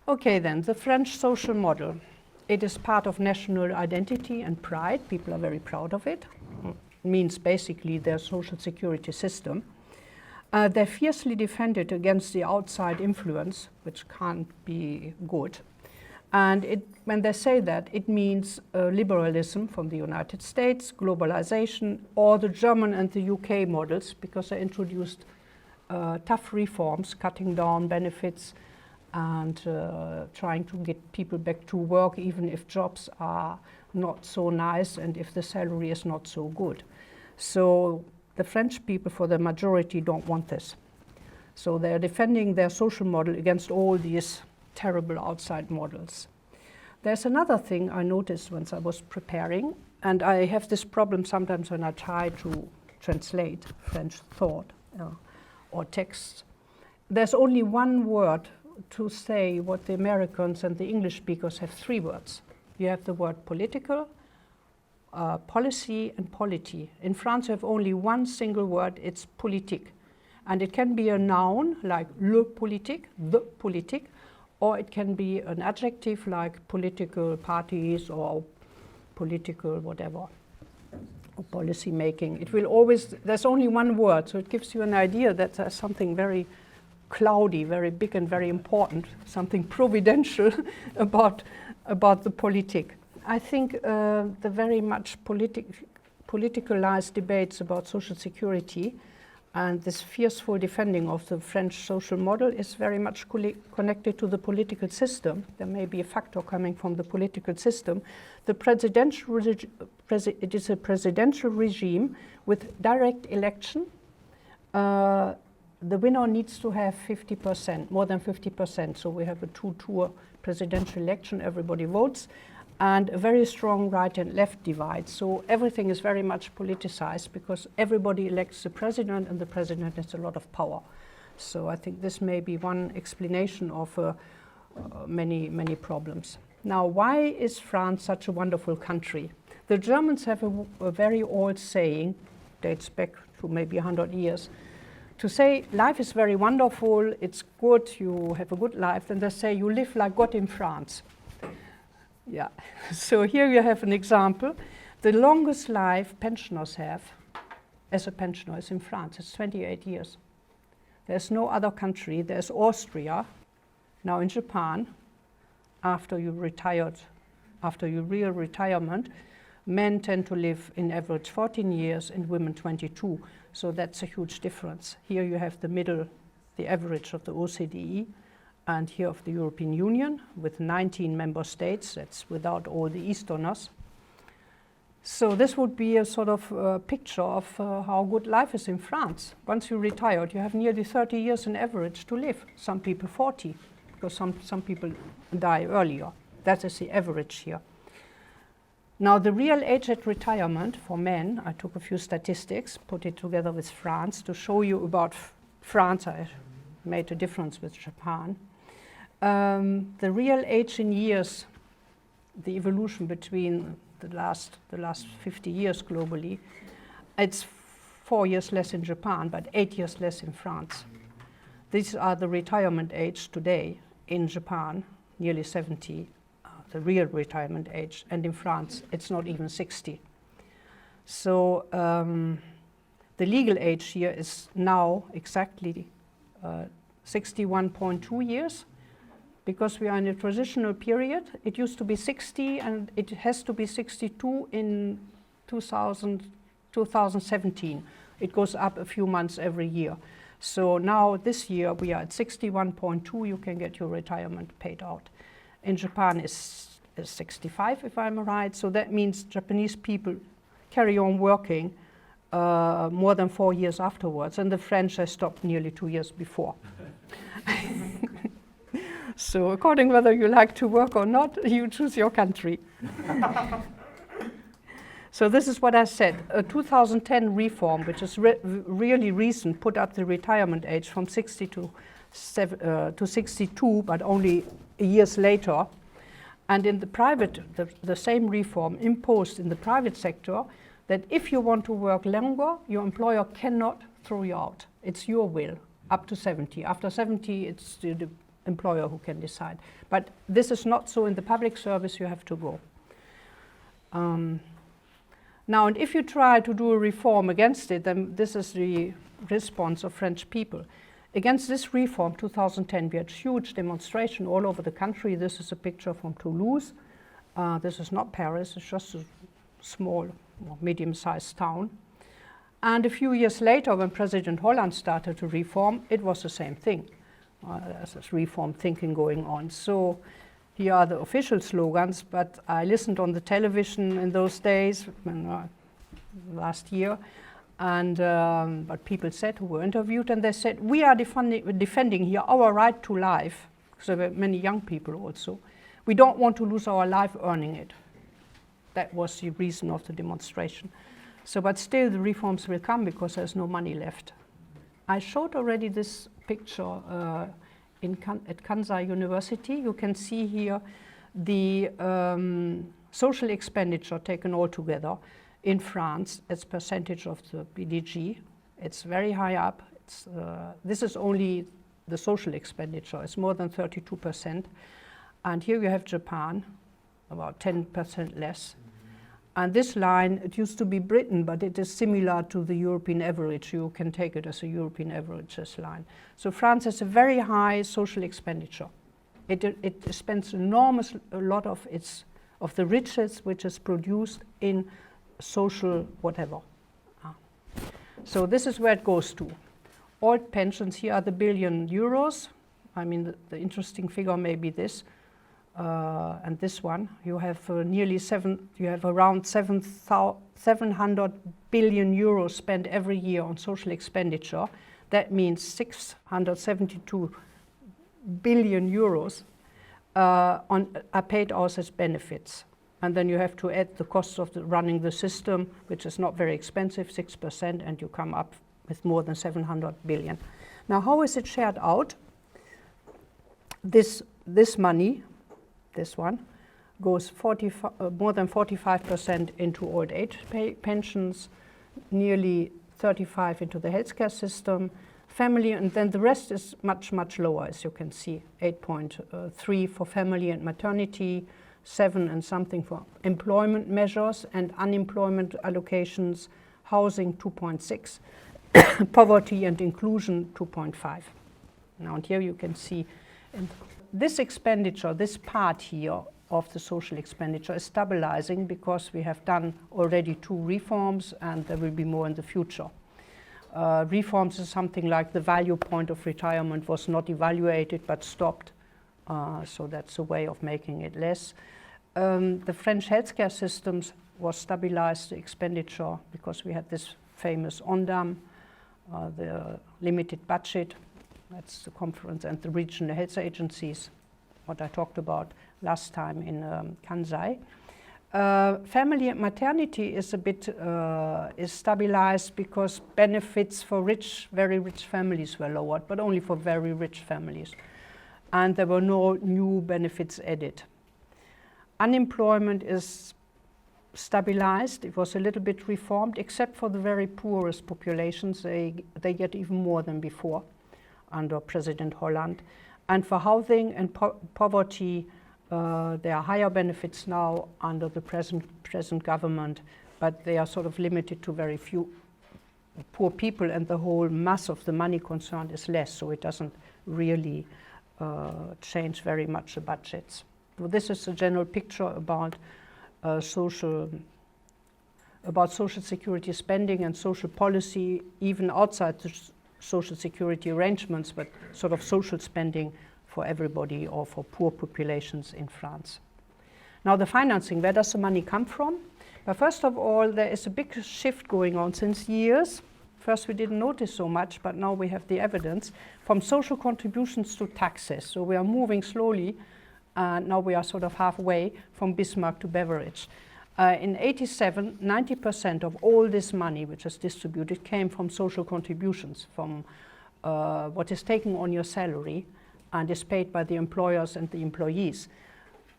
Okay, then, the French social model. It is part of national identity and pride. People are very proud of it. It means basically their social security system. They fiercely defend it against the outside influence, which can't be good. And when they say that, it means liberalism from the United States, globalization, or the German and the UK models, because they introduced tough reforms, cutting down benefits, and trying to get people back to work, even if jobs are not so nice and if the salary is not so good. So the French people, for the majority, don't want this. So they're defending their social model against all these terrible outside models. There's another thing I noticed once I was preparing, and I have this problem sometimes when I try to translate French thought or texts. There's only one word to say what the Americans and the English speakers have three words. You have the word political, policy, and polity. In France, you have only one single word, it's politique. And it can be a noun, like le politique, the politique, or it can be an adjective, like political parties or political whatever, or policy making. It will always, there's only one word, so it gives you an idea that there's something very cloudy, very big and very important, something providential about the politique. I think the very much politicalized debates about social security and this fierceful defending of the French social model is very much connected to the political system. There may be a factor coming from the political system. The presidential it is a presidential regime with direct election. The winner needs to have 50%, more than 50%. So we have a two-tour presidential election, everybody votes, and a very strong right and left divide. So everything is very much politicized because everybody elects the president and the president has a lot of power. So I think this may be one explanation of many, many problems. Now, why is France such a wonderful country? The Germans have a very old saying, dates back to maybe 100 years, to say life is very wonderful, it's good, you have a good life, and they say you live like God in France. Yeah, so here you have an example. The longest life pensioners have as a pensioner is in France, it's 28 years. There's no other country, there's Austria, now in Japan, after you retired, after your real retirement, men tend to live in average 14 years and women 22. So that's a huge difference. Here you have the middle, the average of the OCDE, and here of the European Union with 19 member states. That's without all the Easterners. So this would be a sort of picture of how good life is in France. Once you're retired, you have nearly 30 years in average to live. Some people 40, because some people die earlier. That is the average here. Now, the real age at retirement for men, I took a few statistics, put it together with France to show you about France. I made a difference with Japan. The real age in years, the evolution between the last 50 years globally, it's 4 years less in Japan, but 8 years less in France. These are the retirement age today in Japan, nearly 70. The real retirement age, and in France it's not even 60. So the legal age here is now exactly 61.2 years, because we are in a transitional period. It used to be 60 and it has to be 62 in 2017. It goes up a few months every year. So now this year we are at 61.2, you can get your retirement paid out. In Japan is 65, if I'm right. So that means Japanese people carry on working more than 4 years afterwards, and the French have stopped nearly 2 years before. So according whether you like to work or not, you choose your country. So this is what I said. A 2010 reform, which is really recent, put up the retirement age from 60 to 62, but only years later. And in the private, the same reform imposed in the private sector that if you want to work longer, your employer cannot throw you out. It's your will, up to 70. After 70, it's employer who can decide. But this is not so in the public service, you have to go. Now, and if you try to do a reform against it, then this is the response of French people. Against this reform, 2010, we had huge demonstration all over the country. This is a picture from Toulouse. This is not Paris, it's just a small or medium-sized town. And a few years later, when President Hollande started to reform, it was the same thing. There's this reform thinking going on. So here are the official slogans, but I listened on the television in those days, last year, and what people said who were interviewed, and they said, we are defending here our right to life, because there were many young people also. We don't want to lose our life earning it. That was the reason of the demonstration. So, but still the reforms will come because there's no money left. I showed already this picture at Kansai University. You can see here the social expenditure taken all together in France as percentage of the PDG. It's very high up. This is only the social expenditure. It's more than 32%. And here you have Japan, about 10% less. And this line, it used to be Britain, but it is similar to the European average. You can take it as a European average, this line. So France has a very high social expenditure. It spends a lot of the riches which is produced in social whatever. So this is where it goes to. Old pensions, here are the billion euros. I mean, the interesting figure may be this. And this one, you have around 700 billion euros spent every year on social expenditure. That means 672 billion euros are paid out as benefits. And then you have to add the costs of running the system, which is not very expensive, 6%, and you come up with more than 700 billion. Now, how is it shared out? This money, this one, goes more than 45% into old age pensions, nearly 35% into the healthcare system, family, and then the rest is much, much lower, as you can see, 8.3 for family and maternity, 7 and something for employment measures and unemployment allocations, housing 2.6, poverty and inclusion 2.5. Now, and here you can see this expenditure, this part here of the social expenditure is stabilizing because we have done already 2 reforms and there will be more in the future. Reforms is something like the value point of retirement was not evaluated but stopped. So that's a way of making it less. The French healthcare systems was stabilized, the expenditure, because we had this famous ONDAM, the limited budget. That's the conference and the regional health agencies, what I talked about last time in Kansai. Family and maternity is a bit is stabilized because benefits for very rich families were lowered, but only for very rich families. And there were no new benefits added. Unemployment is stabilized. It was a little bit reformed, except for the very poorest populations. They get even more than before under President Hollande. And for housing and poverty, there are higher benefits now under the present government, but they are sort of limited to very few poor people, and the whole mass of the money concerned is less, so it doesn't really change very much the budgets. So this is a general picture about social security spending and social policy, even outside the social security arrangements, but sort of social spending for everybody or for poor populations in France. Now the financing, where does the money come from? But first of all, there is a big shift going on since years. First we didn't notice so much, but now we have the evidence, from social contributions to taxes. So we are moving slowly, now we are sort of halfway from Bismarck to Beveridge. In 87, 90% of all this money which is distributed came from social contributions, from what is taken on your salary and is paid by the employers and the employees.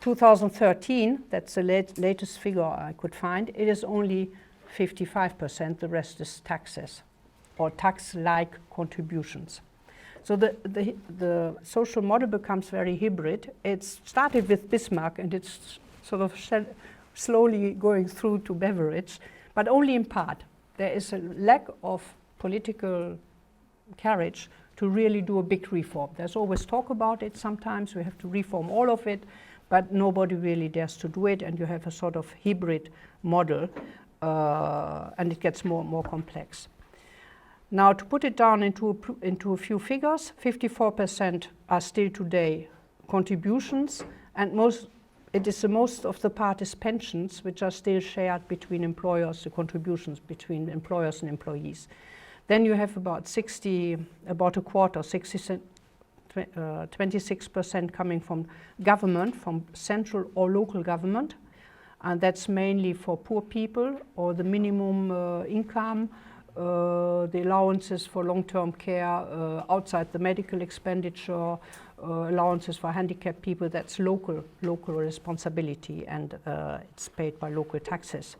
2013, that's the latest figure I could find, it is only 55%, the rest is taxes or tax-like contributions. So the social model becomes very hybrid. It started with Bismarck, and it's sort of slowly going through to Beveridge, but only in part. There is a lack of political courage to really do a big reform. There's always talk about it sometimes, we have to reform all of it, but nobody really dares to do it, and you have a sort of hybrid model, and it gets more and more complex. Now, to put it down into a few figures, 54% are still today contributions, and it is the most of the part is pensions, which are still shared between employers, the contributions between employers and employees. Then you have about a quarter, 26% coming from government, from central or local government, and that's mainly for poor people or the minimum income, the allowances for long-term care outside the medical expenditure, allowances for handicapped people. That's local responsibility, and it's paid by local taxes.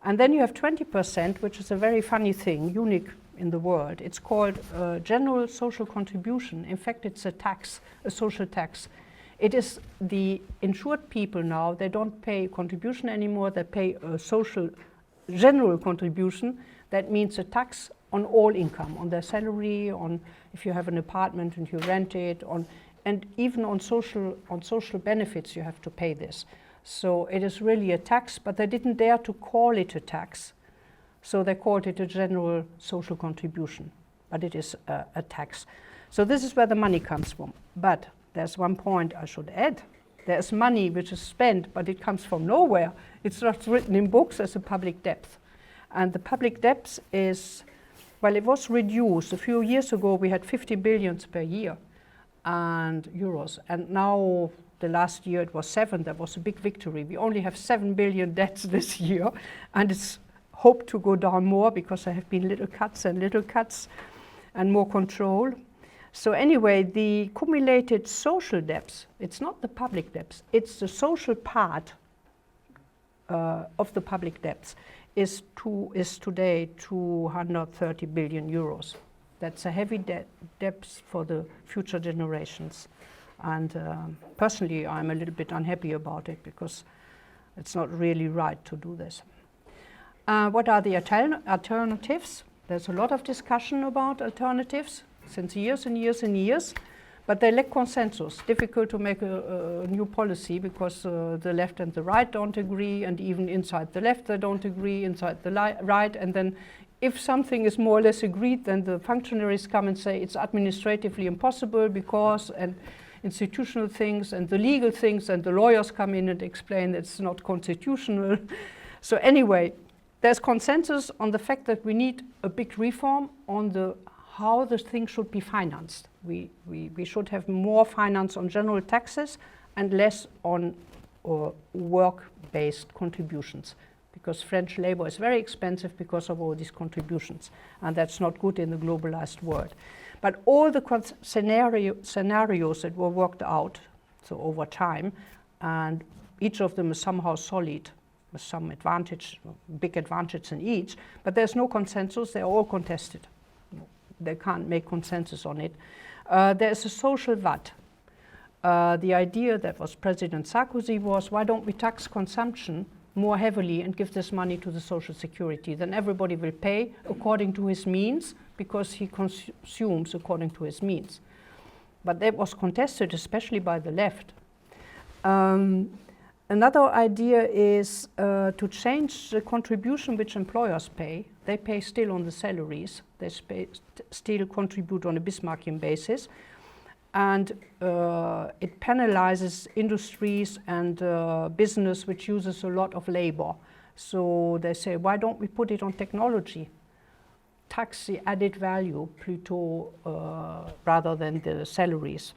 And then you have 20%, which is a very funny thing, unique in the world. It's called general social contribution. In fact, it's a tax, a social tax. It is the insured people now, they don't pay contribution anymore, they pay a social general contribution. That means a tax on all income, on their salary, on if you have an apartment and you rent it, and even on social benefits you have to pay this. So it is really a tax, but they didn't dare to call it a tax. So they called it a general social contribution, but it is a tax. So this is where the money comes from. But there's one point I should add. There's money which is spent, but it comes from nowhere. It's not written in books as a public debt. And the public debt is, well, it was reduced. A few years ago, we had 50 billion per year and euros. And now, the last year, it was 7. That was a big victory. We only have 7 billion debts this year. And it's hoped to go down more because there have been little cuts and more control. So anyway, the accumulated social debts, it's not the public debts, it's the social part of the public debts, is today 230 billion euros. That's a heavy debt for the future generations. And personally, I'm a little bit unhappy about it because it's not really right to do this. What are the alternatives? There's a lot of discussion about alternatives since years and years and years, but they lack consensus. Difficult to make a new policy because the left and the right don't agree, and even inside the left they don't agree, inside the right, and then if something is more or less agreed, then the functionaries come and say it's administratively impossible because, and institutional things and the legal things, and the lawyers come in and explain it's not constitutional. So anyway, there's consensus on the fact that we need a big reform on how the thing should be financed. We should have more finance on general taxes and less on work-based contributions, because French labor is very expensive because of all these contributions, and that's not good in the globalized world. But all the scenarios that were worked out, so over time, and each of them is somehow solid, with some advantage, big advantage in each, but there's no consensus, they're all contested. They can't make consensus on it. There's a social VAT. The idea that was President Sarkozy was, why don't we tax consumption more heavily and give this money to the social security? Then everybody will pay according to his means because he consumes according to his means. But that was contested, especially by the left. Another idea is to change the contribution which employers pay. They pay still on the salaries. They still contribute on a Bismarckian basis. And it penalizes industries and business which uses a lot of labor. So they say, why don't we put it on technology? Tax the added value, plutôt, rather than the salaries.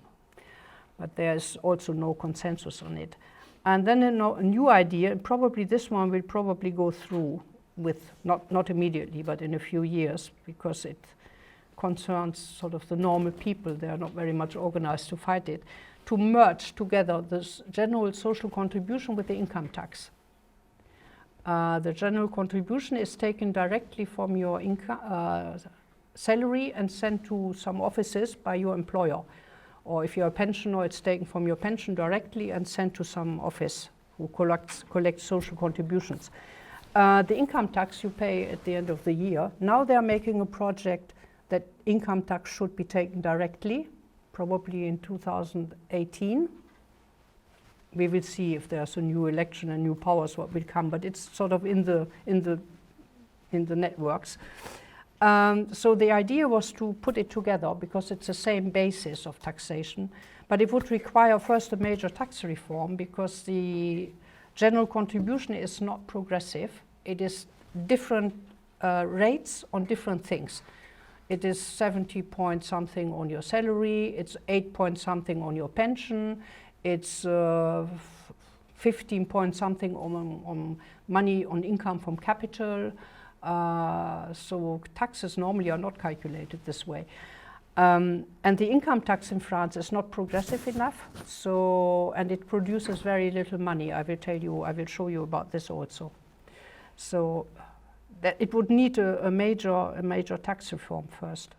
But there's also no consensus on it. And then a new idea, probably this one will probably go through with, not immediately, but in a few years, because it concerns sort of the normal people. They are not very much organized to fight it, to merge together this general social contribution with the income tax. The general contribution is taken directly from your income salary and sent to some offices by your employer. Or if you're a pensioner, it's taken from your pension directly and sent to some office who collects social contributions. The income tax you pay at the end of the year. Now they're making a project that income tax should be taken directly, probably in 2018. We will see if there's a new election and new powers what will come, but it's sort of in the networks. So the idea was to put it together because it's the same basis of taxation, but it would require first a major tax reform because the general contribution is not progressive. It is different rates on different things. It is 70 point something on your salary, it's 8 point something on your pension, it's 15 point something on money on income from capital. So taxes normally are not calculated this way. And the income tax in France is not progressive enough, and it produces very little money. I will show you about this also. So that it would need a major tax reform first.